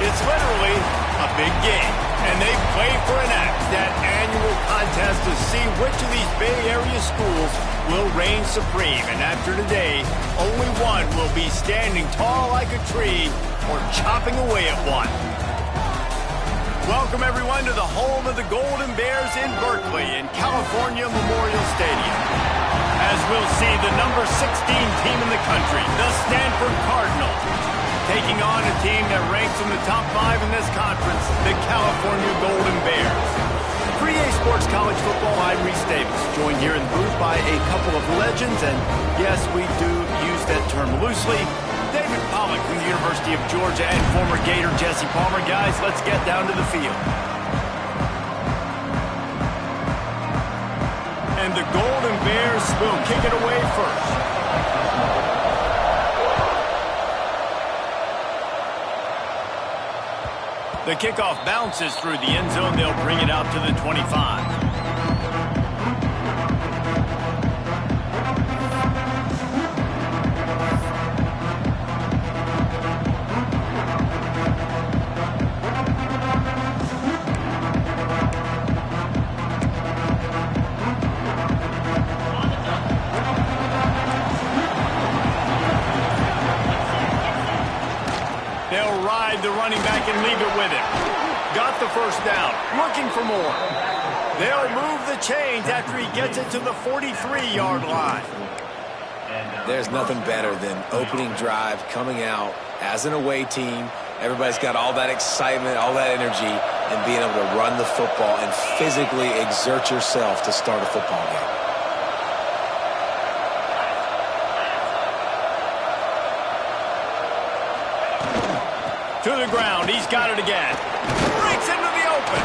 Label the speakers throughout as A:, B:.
A: It's literally a big game, and they play for an axe, that annual contest to see which of these Bay Area schools will reign supreme. And after today, only one will be standing tall like a tree or chopping away at one. Welcome, everyone, to the home of the Golden Bears in Berkeley in California Memorial Stadium. As we'll see, the number 16 team in the country, the Stanford Cardinals, taking on a team that ranks in the top 5 in this conference, the California Golden Bears. For EA Sports College Football, I'm Reese Davis, joined here in the booth by a couple of legends, and yes, we do use that term loosely. David Pollack from the University of Georgia and former Gator Jesse Palmer. Guys, let's get down to the field. And the Golden Bears will kick it away first. The kickoff bounces through the end zone. They'll bring it out to the 25. They'll ride the running back and leave it with him. Got the first down, looking for more. They'll move the chains after he gets it to the 43-yard line.
B: There's nothing better than opening drive, coming out as an away team. Everybody's got all that excitement, all that energy, and being able to run the football and physically exert yourself to start a football game.
A: To the ground, he's got it again. Breaks into the open.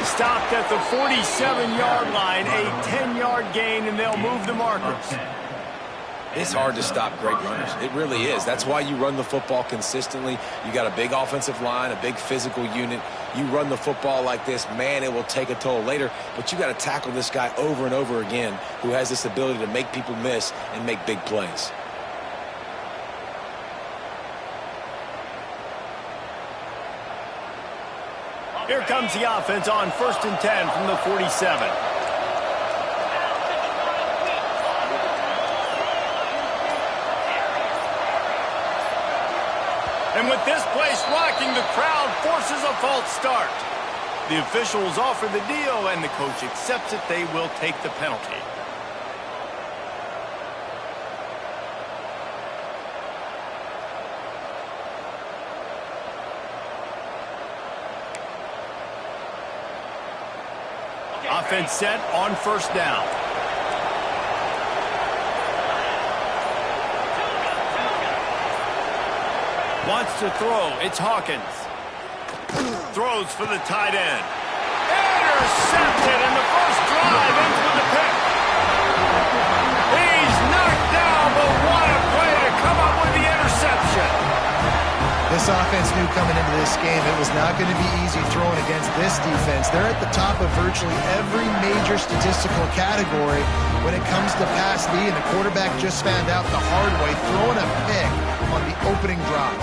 A: Stopped at the 47-yard line, a 10-yard gain, and they'll move the markers.
B: It's hard to stop great runners. It really is. That's why you run the football consistently. You got a big offensive line, a big physical unit. You run the football like this, man, it will take a toll later, but you got to tackle this guy over and over again who has this ability to make people miss and make big plays.
A: Here comes the offense on 1st and 10 from the 47. And with this place rocking, the crowd forces a false start. The officials offer the deal, and the coach accepts it. They will take the penalty. Offense set on 1st down. Wants to throw. It's Hawkins. Throws for the tight end. Intercepted, and the first drive ends with a pick. He's knocked down, but what a play to come up with the interception.
C: This offense knew coming into this game it was not going to be easy throwing against this defense. They're at the top of virtually every major statistical category when it comes to pass D, and the quarterback just found out the hard way, throwing a pick on the opening drive.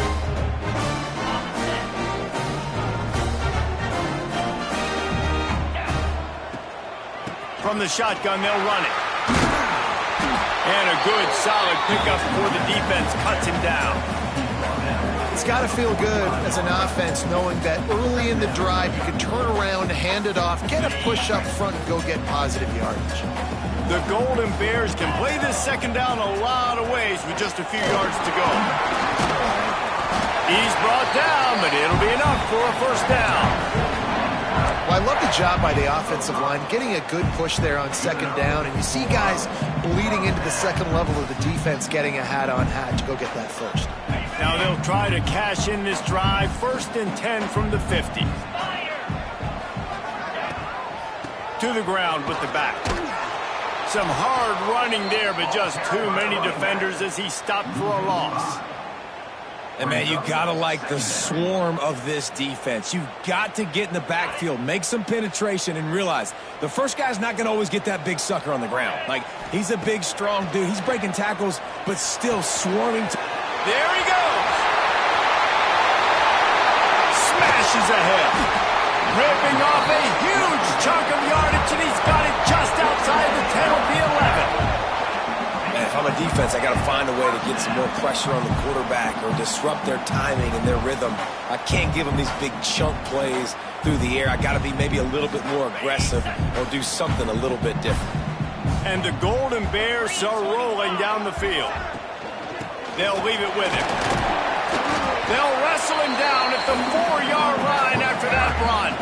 A: From the shotgun, they'll run it. And a good, solid pickup before the defense cuts him down.
C: It's got to feel good as an offense knowing that early in the drive you can turn around, hand it off, get a push up front, and go get positive yardage.
A: The Golden Bears can play this second down a lot of ways with just a few yards to go. He's brought down, but it'll be enough for a first down.
C: Well, I love the job by the offensive line, getting a good push there on second down, and you see guys bleeding into the second level of the defense getting a hat-on-hat to go get that first.
A: Now they'll try to cash in this drive, 1st and 10 from the 50. To the ground with the back. Some hard running there, but just too many defenders as he stopped for a loss.
B: And, man, you got to like the swarm of this defense. You've got to get in the backfield, make some penetration, and realize the first guy's not going to always get that big sucker on the ground. Like, he's a big, strong dude. He's breaking tackles, but still swarming.
A: There he goes. Smashes ahead. Ripping off a huge chunk of yardage, and he's got it just outside the 10 of the 11.
B: Man, if I'm a defense, I got to find a way to get some more pressure on the quarterback or disrupt their timing and their rhythm. I can't give them these big chunk plays through the air. I got to be maybe a little bit more aggressive or do something a little bit different.
A: And the Golden Bears are rolling down the field. They'll leave it with him. They'll wrestle him down at the 4-yard line after that run.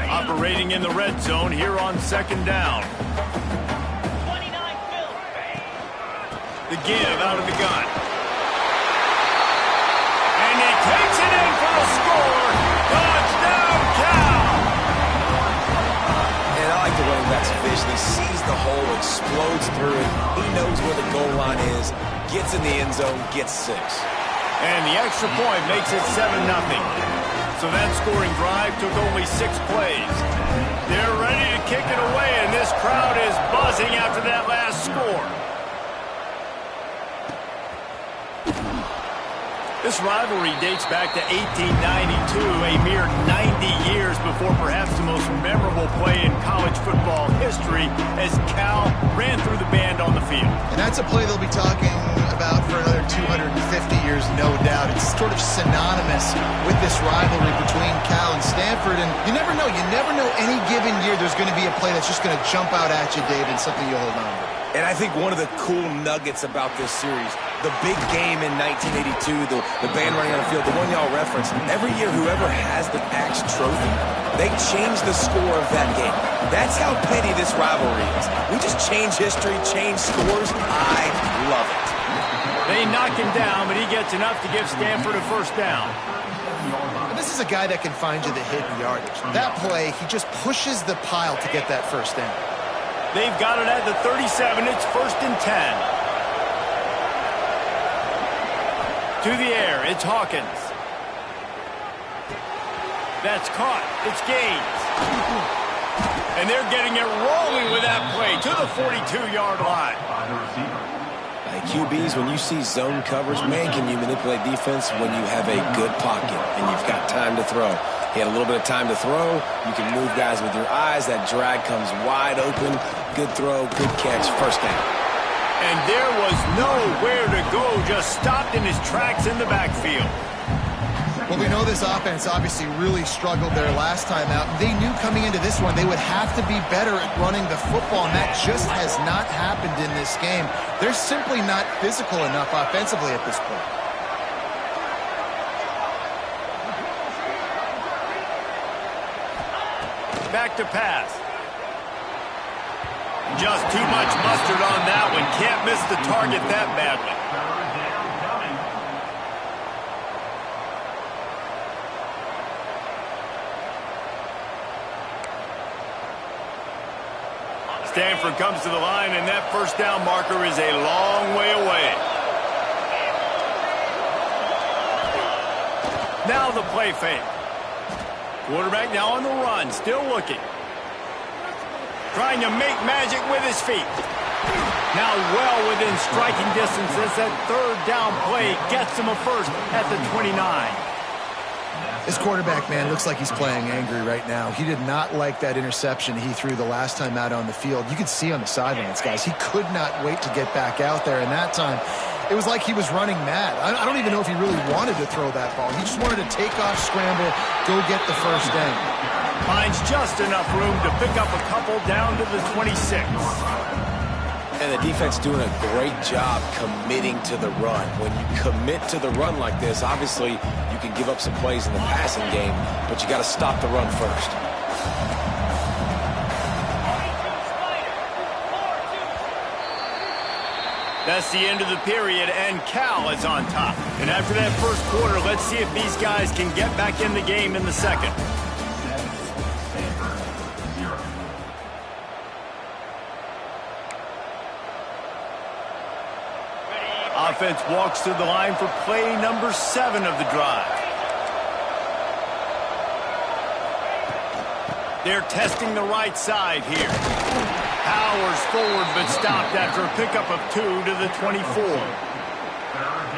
A: Operating in the red zone here on second down. The give out of the gun. And he takes it in for the score. Touchdown, Cal!
B: And I like the running back's vision. He sees the hole, explodes through it. He knows where the goal line is, gets in the end zone, gets 6.
A: And the extra point makes it 7-0. So that scoring drive took only 6 plays. They're ready to kick it away, and this crowd is buzzing after that last score. This rivalry dates back to 1892, a mere 90 years before perhaps the most memorable play in college football history as Cal ran through the band on the field.
C: And that's a play they'll be talking about for another 250 years, no doubt. It's sort of synonymous with this rivalry between Cal and Stanford, and you never know any given year there's going to be a play that's just going to jump out at you, David, something you hold on to.
B: And I think one of the cool nuggets about this series, the big game in 1982, the band running on the field, the one y'all referenced, every year whoever has the Axe Trophy, they change the score of that game. That's how petty this rivalry is. We just change history, change scores. I love it.
A: They knock him down, but he gets enough to give Stanford a first down.
C: And this is a guy that can find you the hidden yardage. That play, he just pushes the pile to get that first down.
A: They've got it at the 37. It's 1st and 10. To the air, it's Hawkins. That's caught. It's Gaines. And they're getting it rolling with that play to the 42-yard line.
B: QBs, when you see zone coverage, man, can you manipulate defense when you have a good pocket and you've got time to throw. He had a little bit of time to throw. You can move guys with your eyes. That drag comes wide open. Good throw, good catch, first down.
A: And there was nowhere to go, just stopped in his tracks in the backfield.
C: Well, we know this offense obviously really struggled there last time out. They knew coming into this one they would have to be better at running the football, and that just has not happened in this game. They're simply not physical enough offensively at this point.
A: Back to pass. Just too much mustard on that one. Can't miss the target that badly. Stanford comes to the line, and that first down marker is a long way away. Now the play fake. Quarterback now on the run, still looking. Trying to make magic with his feet. Now well within striking distance as that third down play gets him a first at the 29.
C: This quarterback, man, looks like he's playing angry right now. He did not like that interception he threw the last time out on the field. You could see on the sidelines, guys, he could not wait to get back out there. And that time, it was like he was running mad. I don't even know if he really wanted to throw that ball. He just wanted to take off, scramble, go get the first down.
A: Finds just enough room to pick up a couple down to the 26.
B: And the defense doing a great job committing to the run. When you commit to the run like this, obviously you can give up some plays in the passing game, but you got to stop the run first.
A: That's the end of the period, and Cal is on top. And after that first quarter, let's see if these guys can get back in the game in the second. Offense walks to the line for play number 7 of the drive. They're testing the right side here. Powers forward but stopped after a pickup of 2 to the 24.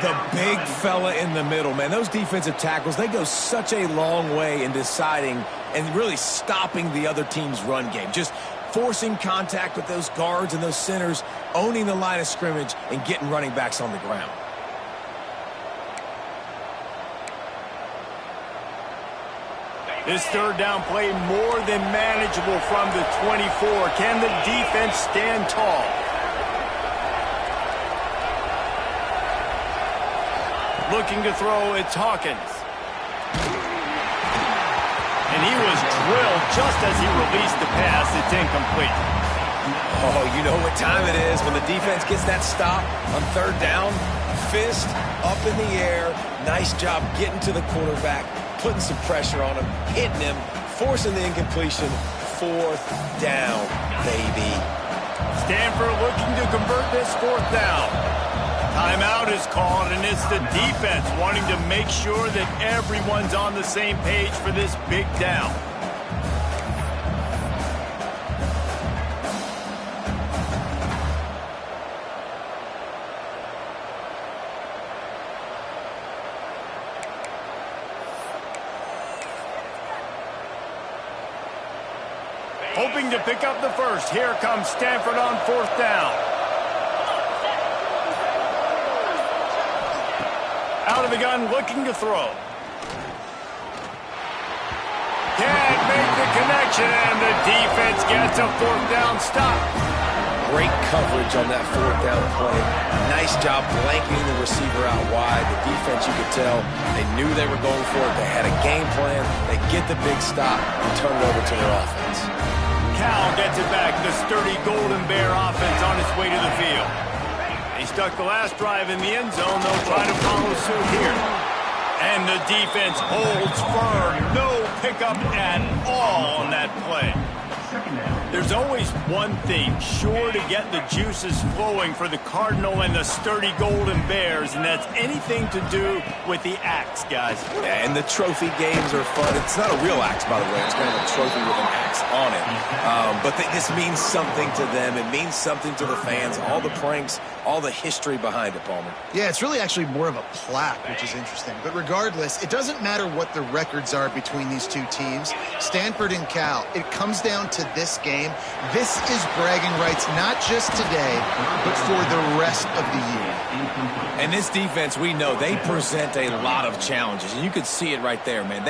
B: The big fella in the middle, man. Those defensive tackles, they go such a long way in deciding and really stopping the other team's run game. Just forcing contact with those guards and those centers, owning the line of scrimmage, and getting running backs on the ground.
A: This third down play more than manageable from the 24. Can the defense stand tall? Looking to throw, it's Hawkins. And he was drilled just as he released the pass. It's incomplete.
B: Oh, you know what time it is when the defense gets that stop on third down. Fist up in the air. Nice job getting to the quarterback, putting some pressure on him, hitting him, forcing the incompletion. Fourth down, baby.
A: Stanford looking to convert this fourth down. Timeout is called, and it's the defense wanting to make sure that everyone's on the same page for this big down. Hoping to pick up the first. Here comes Stanford on fourth down. Out of the gun, looking to throw. Can't make the connection, and the defense gets a fourth down stop.
B: Great coverage on that fourth down play. Nice job blanketing the receiver out wide. The defense, you could tell, they knew they were going for it. They had a game plan. They get the big stop and turn it over to their offense.
A: Cal gets it back. The sturdy Golden Bear offense on its way to the field. They stuck the last drive in the end zone. They'll try to follow suit here. And the defense holds firm. No pickup at all on that play. There's always one thing sure to get the juices flowing for the Cardinal and the sturdy Golden Bears, and that's anything to do with the axe, guys.
B: Yeah, and the trophy games are fun. It's not a real axe, by the way. It's kind of a trophy with an axe on it. But this means something to them. It means something to the fans. All the pranks, all the history behind it, Palmer.
C: Yeah, it's really actually more of a plaque, which is interesting. But regardless, it doesn't matter what the records are between these two teams, Stanford and Cal. It comes down to this game. This is bragging rights, not just today, but for the rest of the year.
B: And this defense, we know, they present a lot of challenges. And you could see it right there, man.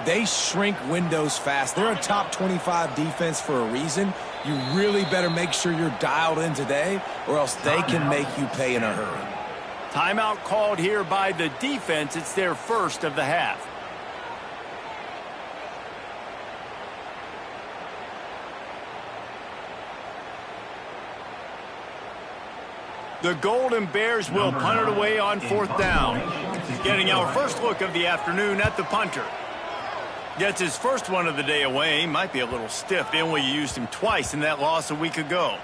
B: They shrink windows fast. They're a top 25 defense for a reason. You really better make sure you're dialed in today, or else they can make you pay in a hurry.
A: Timeout called here by the defense. It's their first of the half. The Golden Bears will punt it away on fourth down. Getting our first look of the afternoon at the punter. Gets his first one of the day away. Might be a little stiff. They only used him twice in that loss a week ago.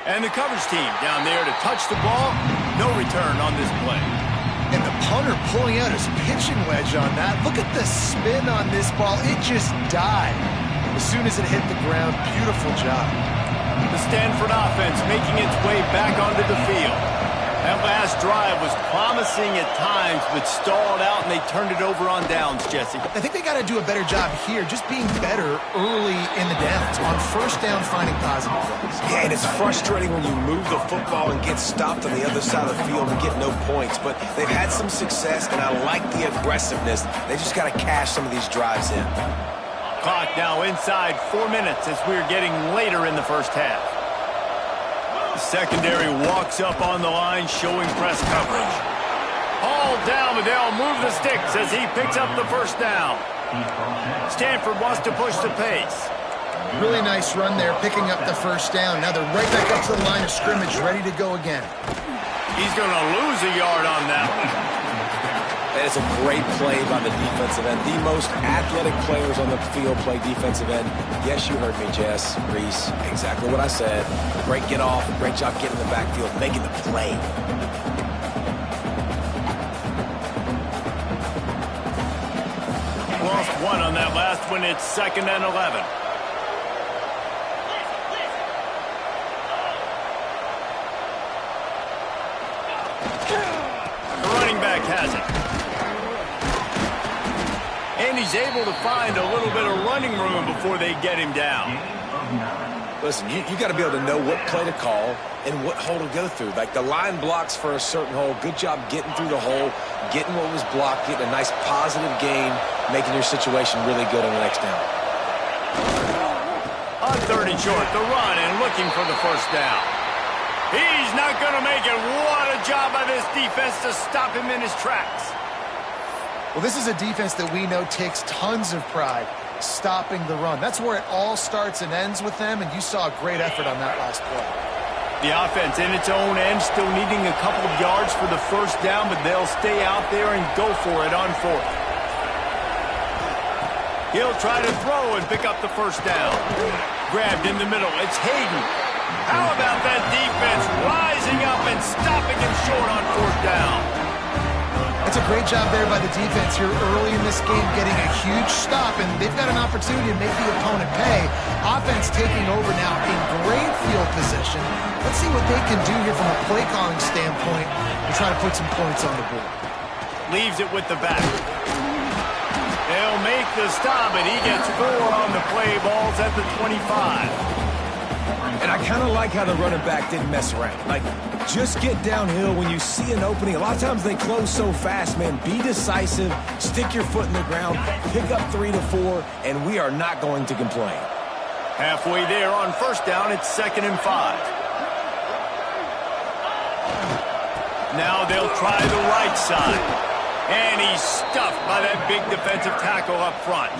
A: And the coverage team down there to touch the ball. No return on this play.
C: And the punter pulling out his pitching wedge on that. Look at the spin on this ball. It just died as soon as it hit the ground. Beautiful job.
A: The The Stanford offense making its way back onto the field. That last drive was promising at times, but stalled out, and they turned it over on downs, Jesse.
C: I think they got to do a better job here, just being better early in the downs. On first down, finding positive plays.
B: Yeah, and it's frustrating when you move the football and get stopped on the other side of the field and get no points. But they've had some success, and I like the aggressiveness. They just got to cash some of these drives in.
A: Clock now inside 4 minutes as we're getting later in the first half. Secondary walks up on the line, showing press coverage. Hauled down, but they'll move the sticks as he picks up the first down. Stanford wants to push the pace.
C: Really nice run there, picking up the first down. Now they're right back up to the line of scrimmage, ready to go again.
A: He's going to lose a yard on that one.
B: That is a great play by the defensive end. The most athletic players on the field play defensive end. Yes, you heard me, Jess, Reese. Exactly what I said. Great get off. Great job getting in the backfield, making the play.
A: Lost one on that last one. It's 2nd and 11. The running back has it. And he's able to find a little bit of running room before they get him down.
B: Listen, you got to be able to know what play to call and what hole to go through. Like the line blocks for a certain hole. Good job getting through the hole, getting what was blocked, getting a nice positive gain, making your situation really good on the next down.
A: On 3rd and short, the run and looking for the first down. He's not going to make it. What a job by this defense to stop him in his tracks.
C: Well, this is a defense that we know takes tons of pride stopping the run. That's where it all starts and ends with them, and you saw a great effort on that last play.
A: The offense in its own end still needing a couple of yards for the first down, but they'll stay out there and go for it on 4th. He'll try to throw and pick up the first down. Grabbed in the middle. It's Hayden. How about that defense rising up and stopping him short on 4th down?
C: That's a great job there by the defense here early in this game, getting a huge stop, and they've got an opportunity to make the opponent pay. Offense taking over now in great field position. Let's see what they can do here from a play calling standpoint and try to put some points on the board.
A: Leaves it with the back. They'll make the stop, and he gets 4 on the play. Balls at the 25.
B: And I kind of like how the running back didn't mess around. Like, just get downhill when you see an opening. A lot of times they close so fast, man. Be decisive, stick your foot in the ground, pick up 3 to 4, and we are not going to complain.
A: Halfway there on first down, it's 2nd and 5. Now they'll try the right side. And he's stuffed by that big defensive tackle up front.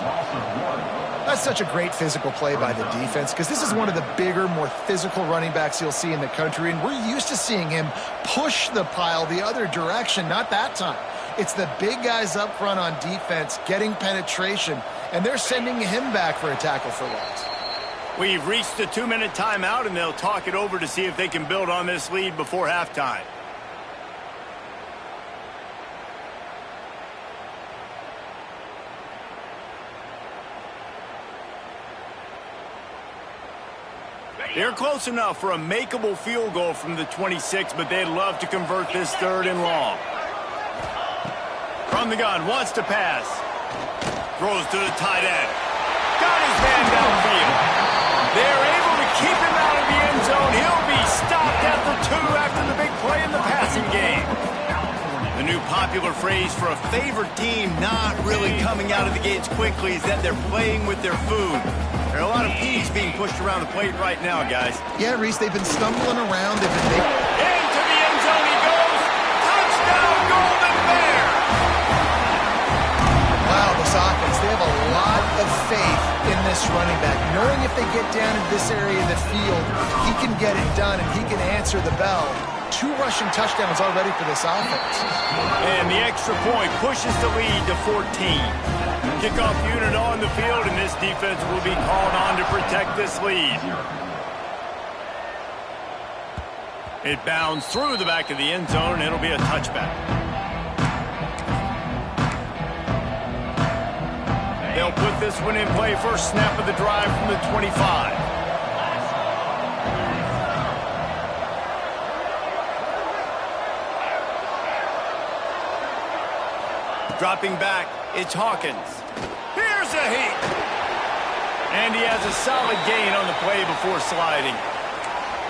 C: That's such a great physical play by the defense because this is one of the bigger, more physical running backs you'll see in the country, and we're used to seeing him push the pile the other direction. Not that time. It's the big guys up front on defense getting penetration, and they're sending him back for a tackle for loss.
A: We've reached the 2-minute timeout, and they'll talk it over to see if they can build on this lead before halftime. They're close enough for a makeable field goal from the 26, but they'd love to convert this 3rd and long. From the gun, wants to pass. Throws to the tight end. Got his man downfield. They're able to keep him out of the end zone. He'll be stopped at the 2 after the big play in the passing game. The new popular phrase for a favored team not really coming out of the gates quickly is that they're playing with their food. There are a lot of peas being pushed around the plate right now, guys.
C: Yeah, Reese, they've been stumbling around. They've been making...
A: Into the end zone he goes. Touchdown, Golden Bears!
C: Wow, this offense, they have a lot of faith in this running back. Knowing if they get down in this area of the field, he can get it done and he can answer the bell. 2 rushing touchdowns already for this offense.
A: And the extra point pushes the lead to 14. Kickoff unit on the field, and this defense will be called on to protect this lead. It bounds through the back of the end zone, and it'll be a touchback. They'll put this one in play. First snap of the drive from the 25. Dropping back, it's Hawkins. Here's a heat. And he has a solid gain on the play before sliding.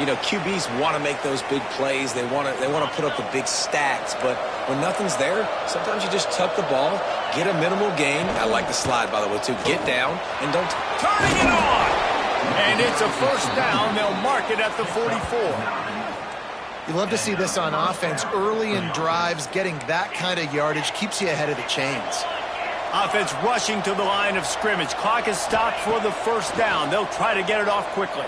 B: You know, QBs want to make those big plays. They want to put up the big stats. But when nothing's there, sometimes you just tuck the ball, get a minimal gain. I like the slide, by the way, too. Get down and don't...
A: Turning it on! And it's a first down. They'll mark it at the 44.
C: You love to see this on offense. Early in drives, getting that kind of yardage keeps you ahead of the chains.
A: Offense rushing to the line of scrimmage. Clock is stopped for the first down. They'll try to get it off quickly.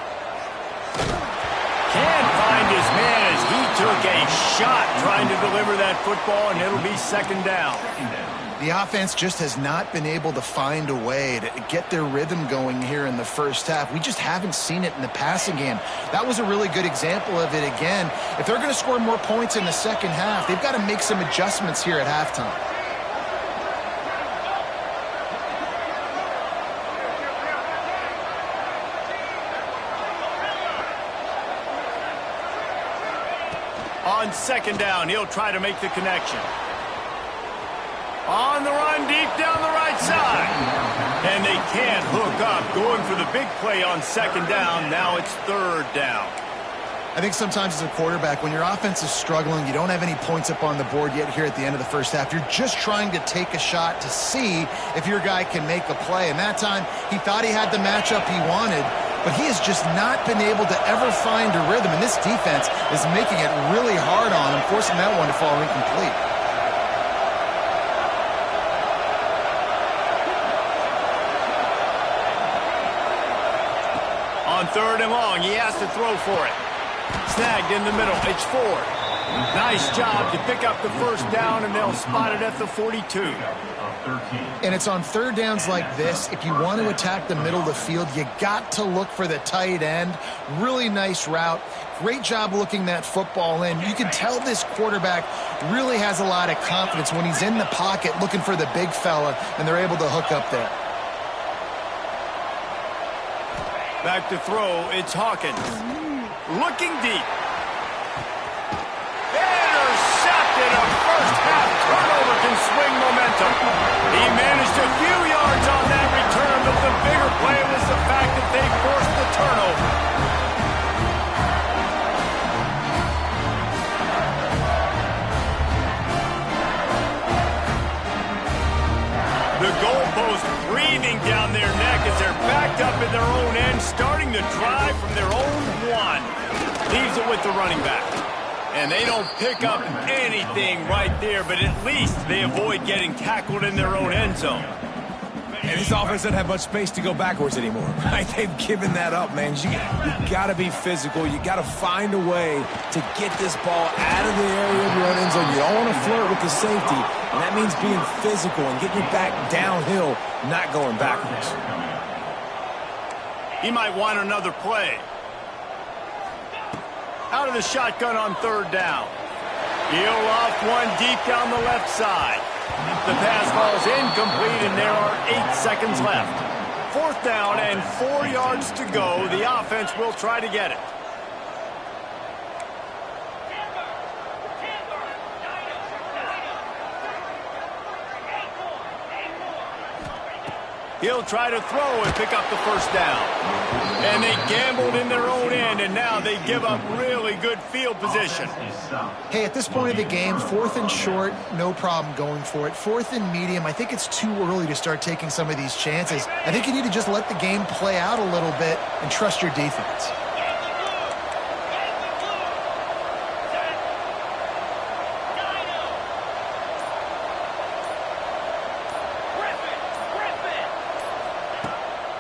A: Can't find his man as he took a shot trying to deliver that football, and it'll be second down.
C: The offense just has not been able to find a way to get their rhythm going here in the first half. We just haven't seen it in the passing game. That was a really good example of it again. If they're going to score more points in the second half, they've got to make some adjustments here at halftime.
A: On second down, he'll try to make the connection. On the run, deep down the right side. And they can't hook up. Going for the big play on second down. Now it's third down.
C: I think sometimes as a quarterback, when your offense is struggling, you don't have any points up on the board yet here at the end of the first half. You're just trying to take a shot to see if your guy can make a play. And that time, he thought he had the matchup he wanted, but he has just not been able to ever find a rhythm. And this defense is making it really hard on him, forcing that one to fall incomplete.
A: On third and long, he has to throw for it. Snagged in the middle. It's Ford. Nice job to pick up the first down, and they'll spot it at the 42.
C: And it's on third downs like this. If you want to attack the middle of the field, you got to look for the tight end. Really nice route. Great job looking that football in. You can tell this quarterback really has a lot of confidence when he's in the pocket looking for the big fella, and they're able to hook up there.
A: Back to throw, it's Hawkins. Looking deep. Intercepted. A first half turnover can swing momentum. He managed a few yards on that return, but the bigger play was the fact that they forced the turnover. The goalpost breathing down their neck as they're backed up in their own end, starting to drive from their own one. Leaves it with the running back. And they don't pick up anything right there, but at least they avoid getting tackled in their own end zone.
B: And this offense doesn't have much space to go backwards anymore, right? They've given that up, man. You got to be physical. You got to find a way to get this ball out of the area of your own end zone. You don't want to flirt with the safety, and that means being physical and getting your back downhill, not going backwards.
A: He might want another play. Out of the shotgun on third down. He'll off one deep down the left side. The pass falls incomplete, and there are 8 seconds left. Fourth down and 4 yards to go. The offense will try to get it. He'll try to throw and pick up the first down. And they gambled in their own end, and now they give up really good field position.
C: Hey, at this point of the game, 4th and short, no problem going for it. 4th and medium, I think it's too early to start taking some of these chances. I think you need to just let the game play out a little bit and trust your defense.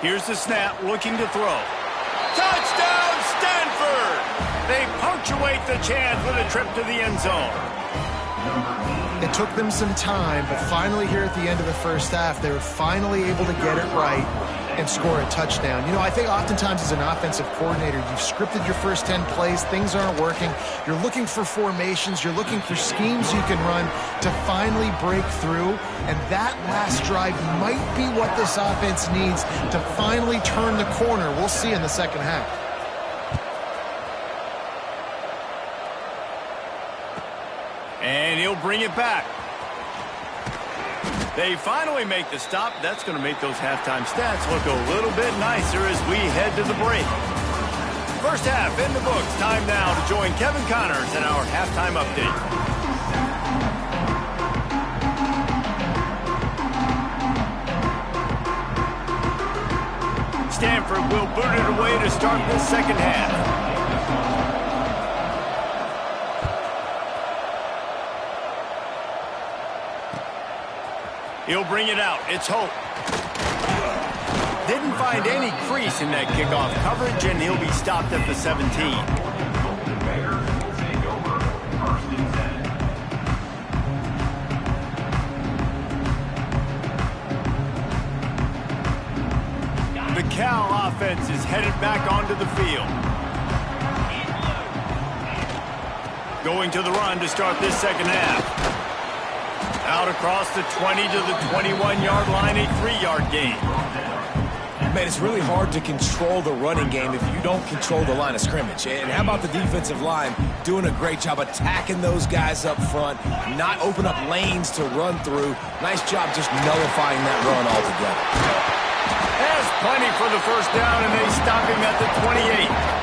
A: Here's the snap, looking to throw. Touchdown, Stanford! They punctuate the chance with a trip to the end zone.
C: It took them some time, but finally here at the end of the first half, they were finally able to get it right and score a touchdown. You know, I think oftentimes as an offensive coordinator, you've scripted your first 10 plays, things aren't working. You're looking for formations, you're looking for schemes you can run to finally break through, and that last drive might be what this offense needs to finally turn the corner. We'll see in the second half.
A: And he'll bring it back. They finally make the stop. That's going to make those halftime stats look a little bit nicer as we head to the break. First half in the books. Time now to join Kevin Connors in our halftime update. Stanford will boot it away to start the second half. He'll bring it out. It's Hope. Didn't find any crease in that kickoff coverage, and he'll be stopped at the 17. The Cal offense is headed back onto the field. Going to the run to start this second half. Out across the 20 to the 21-yard line, a 3-yard gain.
B: Man, it's really hard to control the running game if you don't control the line of scrimmage. And how about the defensive line doing a great job attacking those guys up front, not open up lanes to run through. Nice job just nullifying that run altogether.
A: Has plenty for the first down, and they stop him at the 28.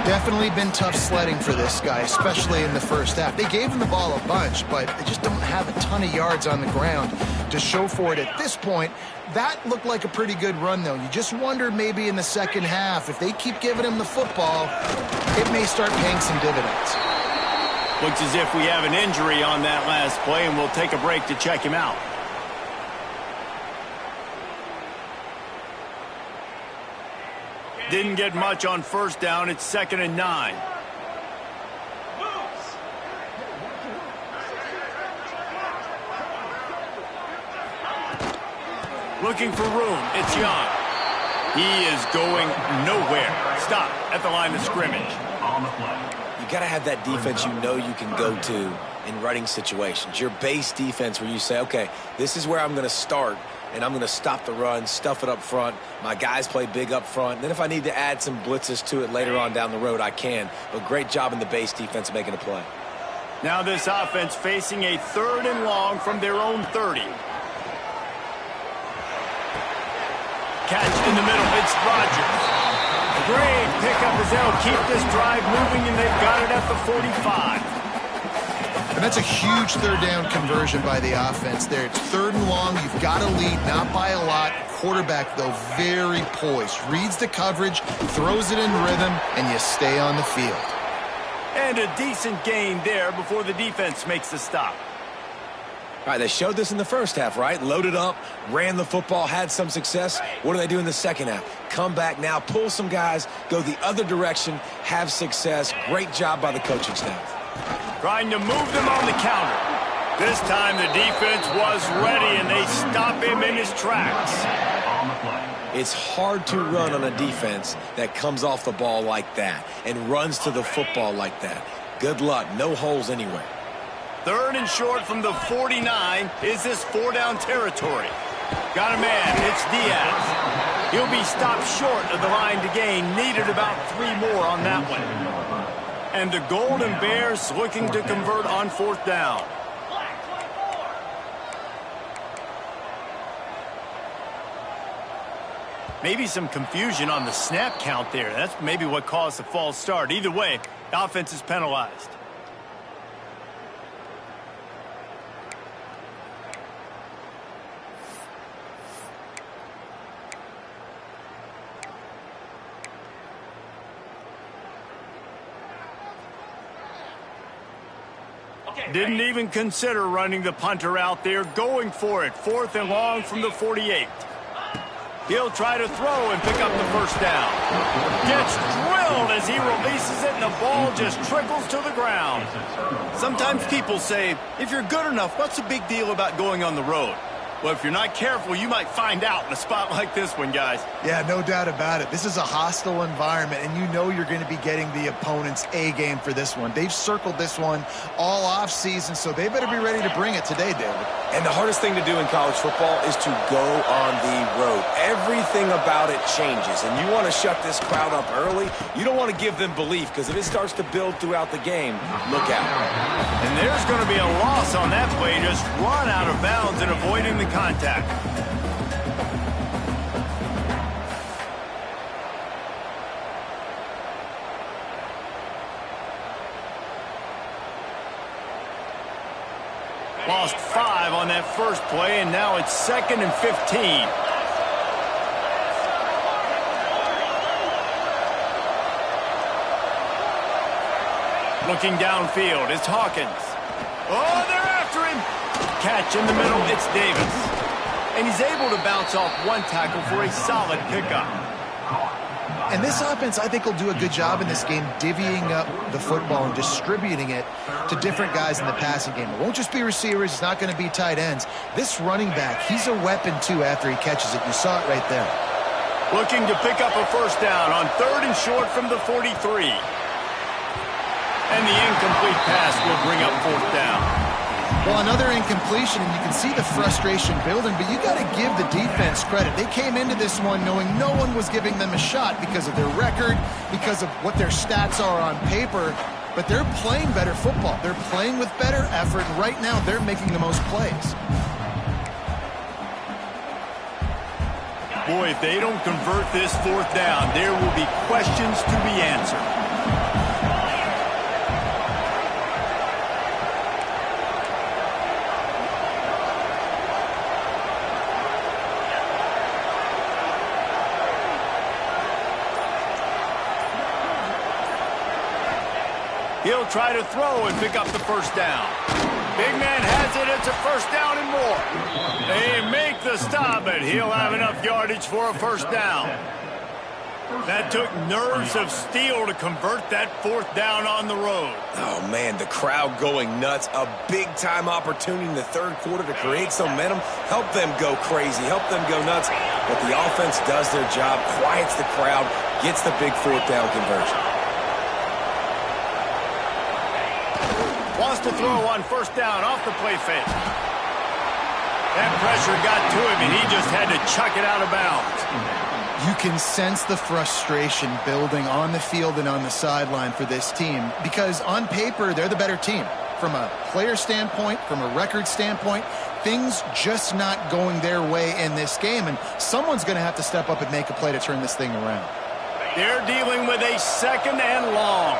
C: Definitely been tough sledding for this guy, especially in the first half. They gave him the ball a bunch, but they just don't have a ton of yards on the ground to show for it at this point. That looked like a pretty good run, though. You just wonder maybe in the second half, if they keep giving him the football, it may start paying some dividends.
A: Looks as if we have an injury on that last play, and we'll take a break to check him out. Didn't get much on first down. It's 2nd and 9. Looking for room. It's Young. He is going nowhere. Stop at the line of scrimmage.
B: You got to have that defense you know you can go to in running situations. Your base defense where you say, okay, this is where I'm going to start, and I'm going to stop the run, stuff it up front. My guys play big up front. Then if I need to add some blitzes to it later on down the road, I can. But great job in the base defense making a play.
A: Now this offense facing a 3rd and long from their own 30. Catch in the middle. It's Rodgers. Great pickup as they'll keep this drive moving, and they've got it at the 45.
C: And that's a huge 3rd down conversion by the offense there. It's 3rd and long. You've got to lead, not by a lot. Quarterback, though, very poised. Reads the coverage, throws it in rhythm, and you stay on the field.
A: And a decent gain there before the defense makes the stop.
B: All right, they showed this in the first half, right? Loaded up, ran the football, had some success. What do they do in the second half? Come back now, pull some guys, go the other direction, have success. Great job by the coaching staff.
A: Trying to move them on the counter. This time the defense was ready, and they stop him in his tracks.
B: It's hard to run on a defense that comes off the ball like that and runs to the football like that. Good luck. No holes anywhere.
A: 3rd and short from the 49. Is this 4-down territory? Got a man. It's Diaz. He'll be stopped short of the line to gain. Needed about 3 more on that one. And the Golden Bears looking to convert on 4th down. Maybe some confusion on the snap count there. That's maybe what caused the false start. Either way, the offense is penalized. Didn't even consider running the punter out there, going for it. 4th and long from the 48. He'll try to throw and pick up the first down. Gets drilled as he releases it, and the ball just trickles to the ground. Sometimes people say, if you're good enough, what's the big deal about going on the road? Well, if you're not careful, you might find out in a spot like this one, guys.
C: Yeah, no doubt about it. This is a hostile environment, and you know you're going to be getting the opponent's A game for this one. They've circled this one all off season, so they better be ready to bring it today, David.
B: And the hardest thing to do in college football is to go on the road. Everything about it changes, and you want to shut this crowd up early. You don't want to give them belief, because if it starts to build throughout the game, look out.
A: And there's going to be a loss on that play. Just run out of bounds and avoiding the contact. Lost 5 on that first play, and now it's 2nd and 15. Looking downfield, it's Hawkins. Oh, they're after him. Catch in the middle, it's Davis. And he's able to bounce off one tackle for a solid pickup.
C: And this offense, I think, will do a good job in this game divvying up the football and distributing it to different guys in the passing game. It won't just be receivers. It's not going to be tight ends. This running back, he's a weapon, too, after he catches it. You saw it right there.
A: Looking to pick up a first down on 3rd and short from the 43. And the incomplete pass will bring up 4th down.
C: Well, another incompletion, and you can see the frustration building, but you got to give the defense credit. They came into this one knowing no one was giving them a shot because of their record, because of what their stats are on paper, but they're playing better football. They're playing with better effort, and right now they're making the most plays.
A: Boy, if they don't convert this 4th down, there will be questions to be answered. He'll try to throw and pick up the first down. Big man has it. It's a first down and more. They make the stop, but he'll have enough yardage for a first down. That took nerves of steel to convert that 4th down on the road.
B: Oh, man, the crowd going nuts. A big-time opportunity in the 3rd quarter to create some momentum. Help them go crazy. Help them go nuts. But the offense does their job, quiets the crowd, gets the big 4th down conversion.
A: Wants to throw on first down off the play fake. That pressure got to him, and he just had to chuck it out of bounds.
C: You can sense the frustration building on the field and on the sideline for this team because on paper, they're the better team. From a player standpoint, from a record standpoint, things just not going their way in this game, and someone's going to have to step up and make a play to turn this thing around.
A: They're dealing with a 2nd and long.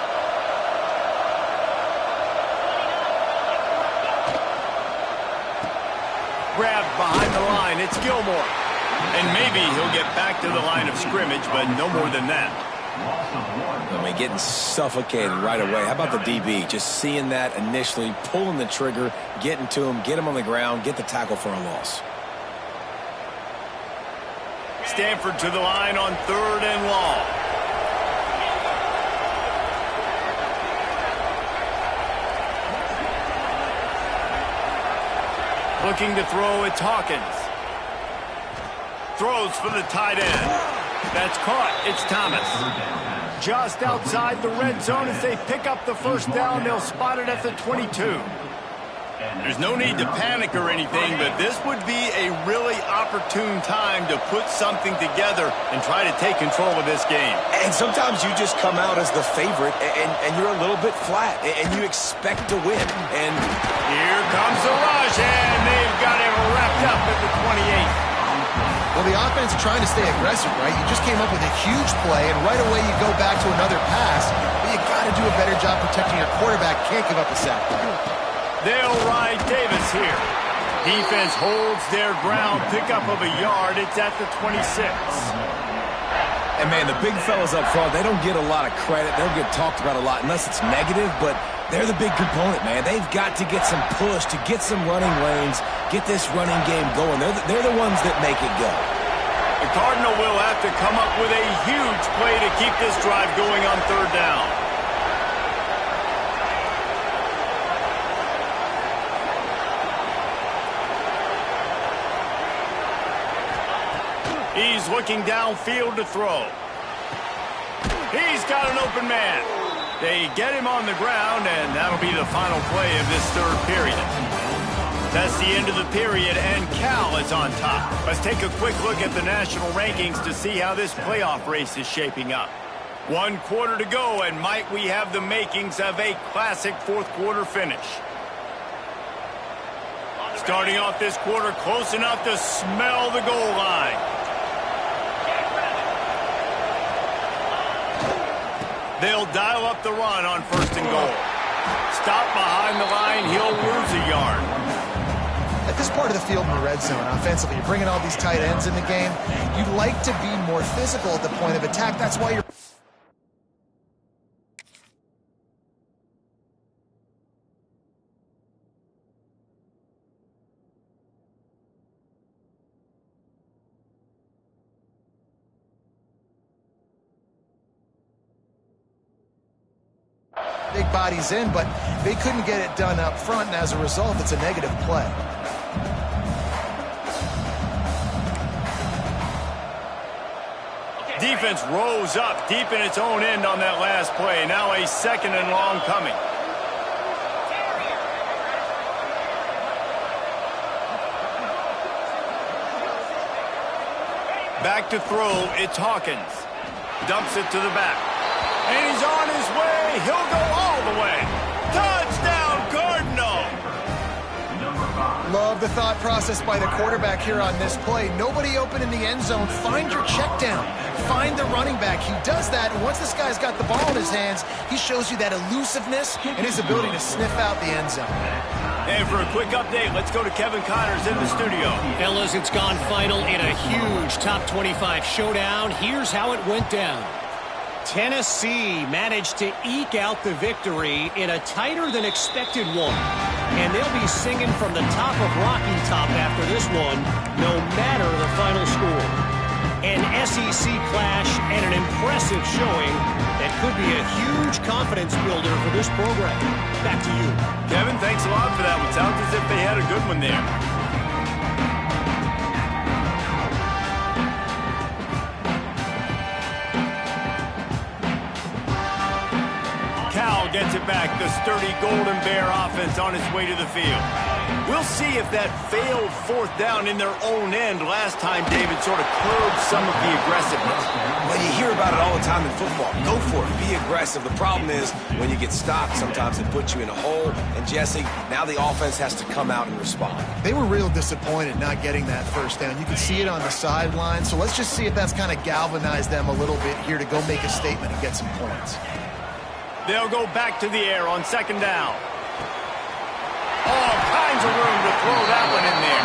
A: Grabbed behind the line, it's Gilmore. And maybe he'll get back to the line of scrimmage, but no more than that.
B: I mean, getting suffocated right away. How about the DB? Just seeing that initially, pulling the trigger, getting to him, get him on the ground, get the tackle for a loss.
A: Stanford to the line on 3rd and long. Looking to throw, it's Hawkins. Throws for the tight end. That's caught. It's Thomas. Just outside the red zone as they pick up the first down. They'll spot it at the 22. There's no need to panic or anything, but this would be a really opportune time to put something together and try to take control of this game.
B: And sometimes you just come out as the favorite, and you're a little bit flat, and you expect to win. And
A: here comes the rush, and they've got it wrapped up at the 28.
C: Well, the offense trying to stay aggressive, right? You just came up with a huge play, and right away you go back to another pass, but you got to do a better job protecting your quarterback. Can't give up a sack.
A: They'll ride Davis here. Defense holds their ground. Pickup of a yard. It's at the 26.
B: And, man, the big fellas up front, they don't get a lot of credit. They don't get talked about a lot unless it's negative, but they're the big component, man. They've got to get some push, to get some running lanes, get this running game going. They're the ones that make it go.
A: The Cardinal will have to come up with a huge play to keep this drive going on 3rd down. He's looking downfield to throw. He's got an open man. They get him on the ground, and that'll be the final play of this third period. That's the end of the period, and Cal is on top. Let's take a quick look at the national rankings to see how this playoff race is shaping up. 1 quarter to go, and might we have the makings of a classic fourth quarter finish. Starting off this quarter close enough to smell the goal line. They'll dial up the run on 1st and goal. Stop behind the line, he'll lose a yard.
C: At this part of the field in the red zone, offensively, you're bringing all these tight ends in the game. You'd like to be more physical at the point of attack. That's why you're... big bodies in, but they couldn't get it done up front, and as a result, it's a negative play.
A: Defense rose up deep in its own end on that last play. Now a 2nd and long coming. Back to throw, it's Hawkins. Dumps it to the back. And he's on his way. He'll go all the way. Touchdown, Cardinal!
C: Love the thought process by the quarterback here on this play. Nobody open in the end zone. Find your check down. Find the running back. He does that, and once this guy's got the ball in his hands, he shows you that elusiveness and his ability to sniff out the end zone.
A: And for a quick update, let's go to Kevin Connors in the studio.
D: Fellas, it's gone final in a huge top 25 showdown. Here's how it went down. Tennessee managed to eke out the victory in a tighter than expected one. And they'll be singing from the top of Rocky Top after this one, no matter the final score. An SEC clash and an impressive showing that could be a huge confidence builder for this program. Back to you.
A: Kevin, thanks a lot for that one. Sounds as if they had a good one there. Cal gets it back. The sturdy Golden Bear offense on its way to the field. We'll see if that failed 4th down in their own end last time, David, sort of curbed some of the aggressiveness.
B: Well, you hear about it all the time in football. Go for it. Be aggressive. The problem is when you get stopped, sometimes it puts you in a hole. And, Jesse, now the offense has to come out and respond.
C: They were real disappointed not getting that 1st down. You could see it on the sideline. So let's just see if that's kind of galvanized them a little bit here to go make a statement and get some points.
A: They'll go back to the air on 2nd down. All kinds of room to throw that one in there.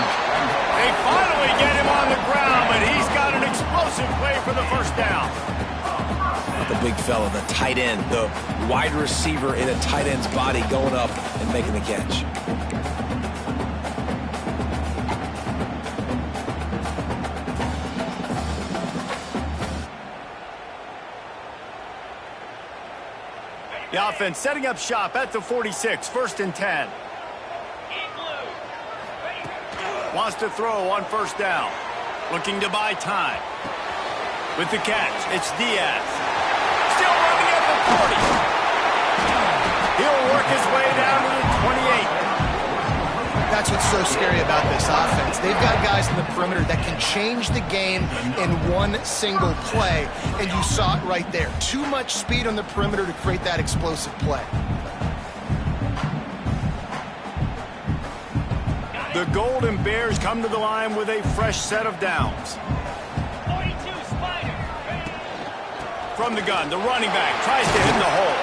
A: They finally get him on the ground, but he's got an explosive play for the 1st down.
B: The big fella, the tight end, the wide receiver in a tight end's body going up and making the catch.
A: The offense setting up shop at the 46, 1st and 10. Wants to throw on 1st down. Looking to buy time. With the catch, it's Diaz. Still running at the 40. He'll work his way down to the 28.
C: That's what's so scary about this offense. They've got guys in the perimeter that can change the game in one single play, and you saw it right there. Too much speed on the perimeter to create that explosive play.
A: The Golden Bears come to the line with a fresh set of downs.
D: 42 Spider.
A: From the gun, the running back tries to hit the hole.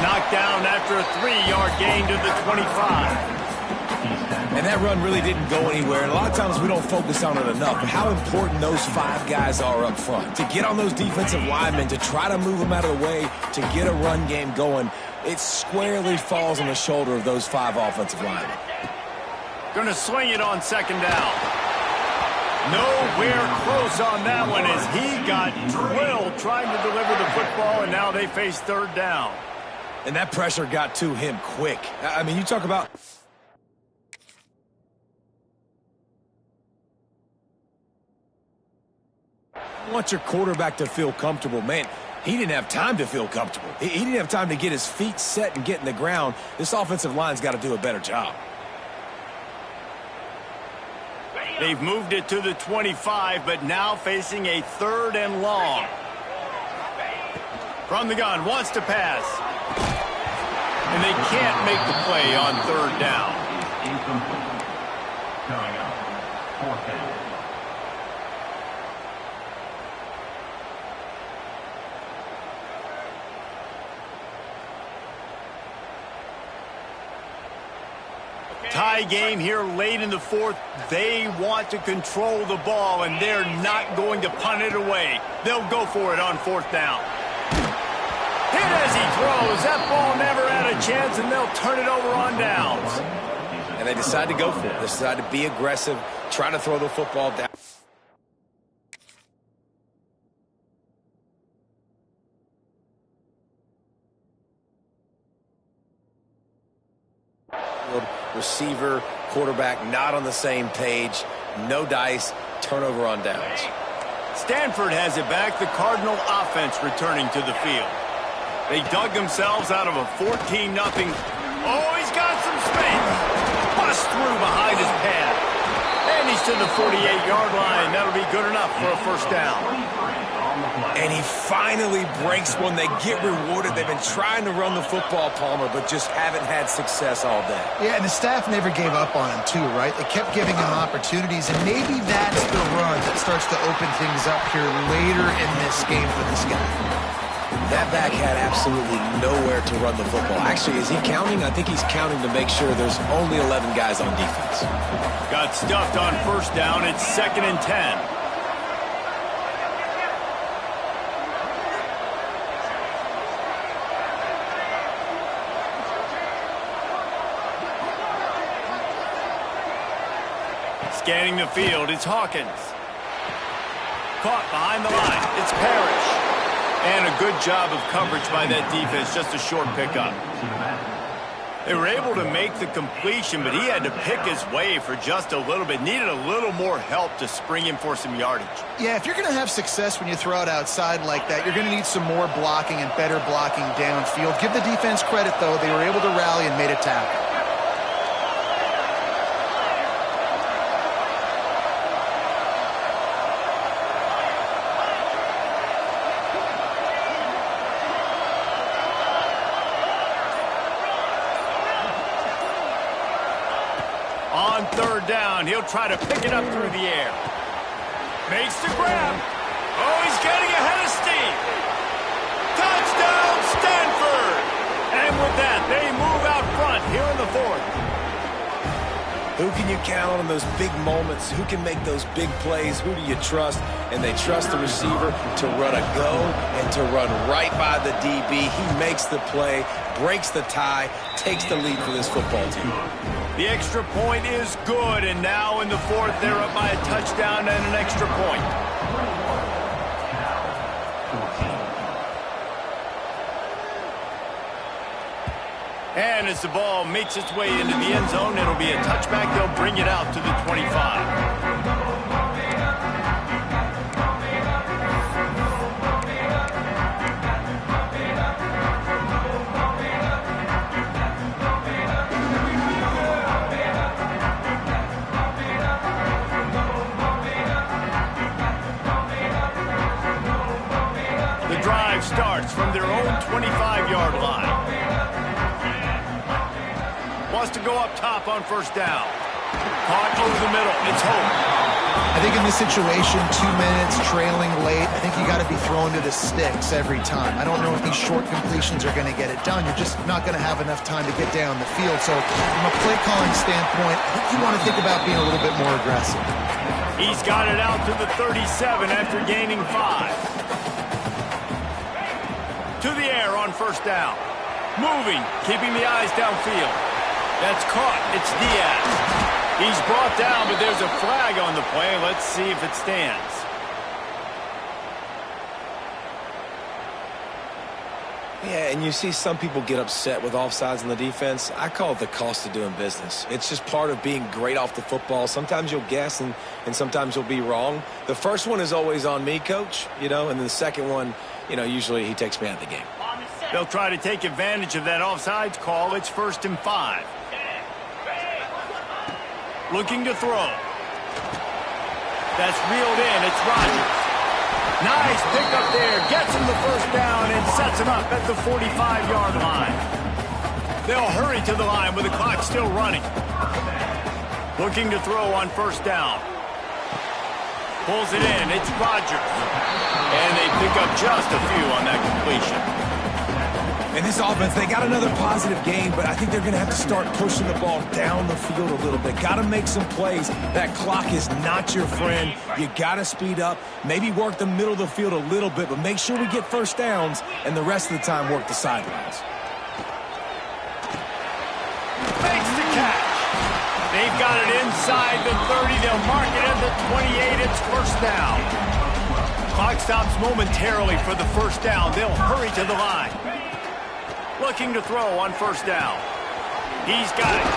A: Knocked down after a 3-yard gain to the 25.
B: And that run really didn't go anywhere. And a lot of times we don't focus on it enough. But how important those 5 guys are up front. To get on those defensive linemen, to try to move them out of the way, to get a run game going, it squarely falls on the shoulder of those 5 offensive linemen.
A: Going to sling it on 2nd down. Nowhere close on that one as he got drilled trying to deliver the football, and now they face 3rd down.
B: And that pressure got to him quick. I mean, you talk about... want your quarterback to feel comfortable. Man, he didn't have time to feel comfortable. He didn't have time to get his feet set and get in the ground. This offensive line's got to do a better job.
A: They've moved it to the 25, but now facing a 3rd and long. From the gun, wants to pass. And they can't make the play on 3rd down.
E: Incomplete. Coming up, 4th down.
A: Tie game here late in the 4th. They want to control the ball, and they're not going to punt it away. They'll go for it on 4th down. Hit as he throws. That ball never had a chance, and they'll turn it over on downs.
B: And they decide to go for it. They decide to be aggressive, try to throw the football down. Receiver, quarterback not on the same page. No dice. Turnover on downs.
A: Stanford has it back. The Cardinal offense returning to the field. They dug themselves out of a 14-0. Oh, he's got some space. Bust through behind his pad. And he's to the 48-yard line. That'll be good enough for a 1st down.
B: And he finally breaks one. They get rewarded. They've been trying to run the football, Palmer, but just haven't had success all day.
C: Yeah, and the staff never gave up on him, too, right? They kept giving him opportunities, and maybe that's the run that starts to open things up here later in this game for this guy.
B: That back had absolutely nowhere to run the football. Actually, is he counting? I think he's counting to make sure there's only 11 guys on defense.
A: Got stuffed on 1st down. It's 2nd and 10. Scanning the field, it's Hawkins. Caught behind the line, it's Parrish. And a good job of coverage by that defense, just a short pickup. They were able to make the completion, but he had to pick his way for just a little bit. Needed a little more help to spring him for some yardage.
C: Yeah, if you're going to have success when you throw it outside like that, you're going to need some more blocking and better blocking downfield. Give the defense credit, though. They were able to rally and made a tackle.
A: On 3rd down, he'll try to pick it up through the air. Makes the grab. Oh, he's getting ahead of steam. Touchdown, Stanford! And with that, they move out front here in the 4th.
B: Who can you count on in those big moments? Who can make those big plays? Who do you trust? And they trust the receiver to run a go and to run right by the DB. He makes the play, breaks the tie, takes the lead for this football team.
A: The extra point is good, and now in the 4th, they're up by a touchdown and an extra point. And as the ball makes its way into the end zone, it'll be a touchback. They'll bring it out to the 25. The drive starts from their own 25-yard line. Wants to go up top on 1st down. Caught over the middle. It's Hope.
C: I think in this situation, 2 minutes, trailing late, I think you got to be throwing to the sticks every time. I don't know if these short completions are going to get it done. You're just not going to have enough time to get down the field. So from a play calling standpoint, I think you want to think about being a little bit more aggressive.
A: He's got it out to the 37 after gaining 5. To the air on 1st down. Moving, keeping the eyes downfield. That's caught. It's Diaz. He's brought down, but there's a flag on the play. Let's see if it stands.
B: Yeah, and you see some people get upset with offsides in the defense. I call it the cost of doing business. It's just part of being great off the football. Sometimes you'll guess and sometimes you'll be wrong. The first one is always on me, Coach, and then the second one, usually he takes me out of the game.
A: They'll try to take advantage of that offsides call. It's 1st and 5. Looking to throw. That's reeled in. It's Rodgers. Nice pickup there. Gets him the first down and sets him up at the 45-yard line. They'll hurry to the line with the clock still running. Looking to throw on 1st down. Pulls it in. It's Rodgers. And they pick up just a few on that completion.
B: And this offense, they got another positive game, but I think they're going to have to start pushing the ball down the field a little bit. Got to make some plays. That clock is not your friend. You got to speed up, maybe work the middle of the field a little bit, but make sure we get first downs, and the rest of the time work the sidelines.
A: Makes the catch. They've got it inside the 30. They'll mark it at the 28. It's 1st down. Clock stops momentarily for the 1st down. They'll hurry to the line. Looking to throw on 1st down. He's got it.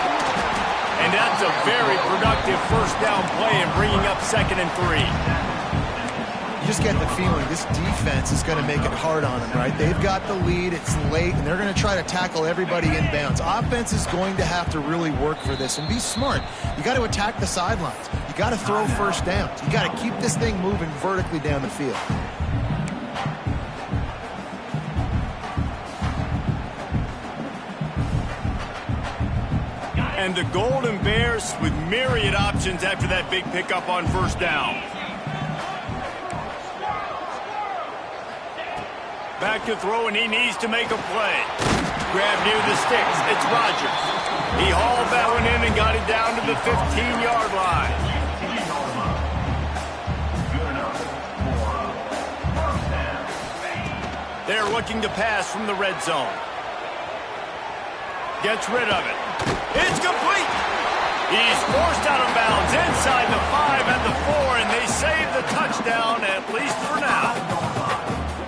A: And that's a very productive 1st down play and bringing up 2nd and 3.
C: You just get the feeling this defense is going to make it hard on them, right? They've got the lead. It's late, and they're going to try to tackle everybody inbounds. Offense is going to have to really work for this and be smart. You got to attack the sidelines. You got to throw 1st downs. You got to keep this thing moving vertically down the field.
A: And the Golden Bears with myriad options after that big pickup on 1st down. Back to throw, and he needs to make a play. Grab near the sticks. It's Rodgers. He hauled that one in and got it down to the 15-yard line. They're looking to pass from the red zone. Gets rid of it. It's complete. He's forced out of bounds inside the 5 and the 4, and they save the touchdown, at least for now.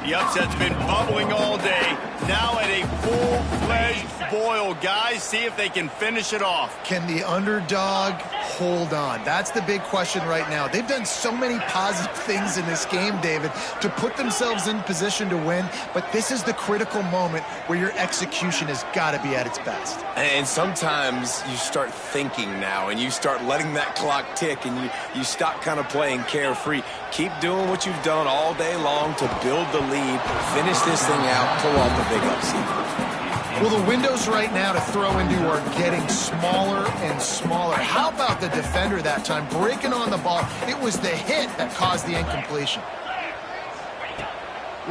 A: The upset's been bubbling all day. Now at a full-fledged boil. Guys, see if they can finish it off.
C: Can the underdog hold on? That's the big question right now. They've done so many positive things in this game, David, to put themselves in position to win, but this is the critical moment where your execution has got to be at its best.
B: And sometimes you start thinking now, and you start letting that clock tick, and you stop kind of playing carefree. Keep doing what you've done all day long to build the lead, finish this thing out, pull off the big upset.
C: Well, the windows right now to throw into are getting smaller and smaller. How about the defender that time breaking on the ball? It was the hit that caused the incompletion.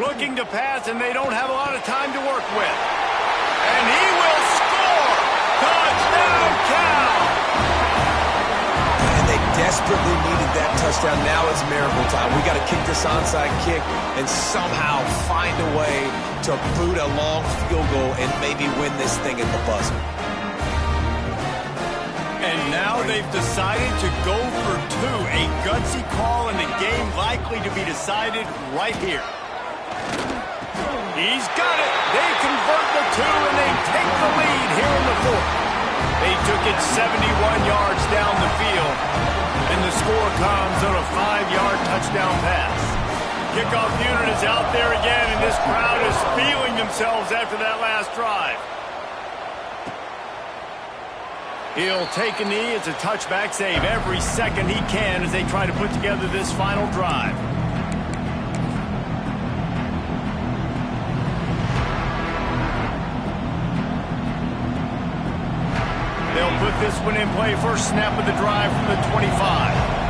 A: Looking to pass, and they don't have a lot of time to work with. And he will score! Touchdown, Cal!
B: And they desperately needed that touchdown. Now it's miracle time. We got to kick this onside kick and somehow find a way to boot a long field goal and maybe win this thing at the buzzer.
A: And now they've decided to go for 2. A gutsy call, and the game likely to be decided right here. He's got it. They convert the 2, and they take the lead here in the 4th. They took it 71 yards down the field, and the score comes on a 5-yard touchdown pass. Kickoff unit is out there again, and this crowd is feeling themselves after that last drive. He'll take a knee. It's a touchback save every second he can as they try to put together this final drive. They'll put this one in play. First snap of the drive from the 25.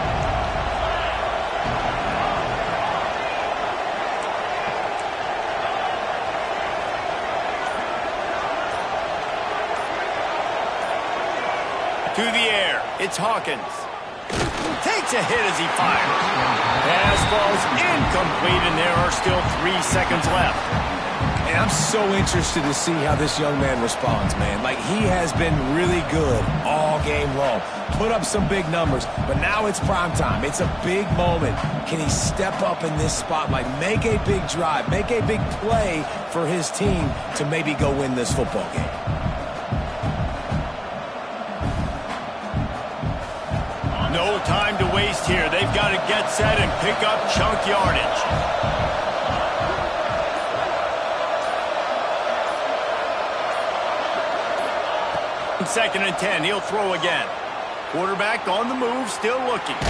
A: To the air, it's Hawkins. Takes a hit as he fires. Pass falls incomplete, and there are still 3 seconds left.
B: And I'm so interested to see how this young man responds, man. Like, he has been really good all game long. Put up some big numbers, but now it's prime time. It's a big moment. Can he step up in this spotlight, make a big drive, make a big play for his team to maybe go win this football game?
A: No time to waste here. They've got to get set and pick up chunk yardage. Second and 10. He'll throw again. Quarterback on the move, still looking.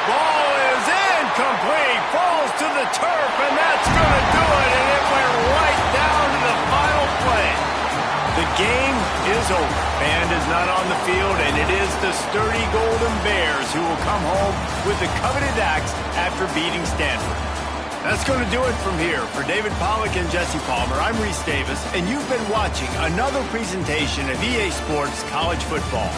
A: Ball is incomplete. Falls to the turf, and that's going to do it. And it went right down to the final play. The game is over. Band is not on the field, and it is the sturdy Golden Bears who will come home with the coveted axe after beating Stanford. That's going to do it from here. For David Pollack and Jesse Palmer, I'm Reese Davis, and you've been watching another presentation of EA Sports College Football.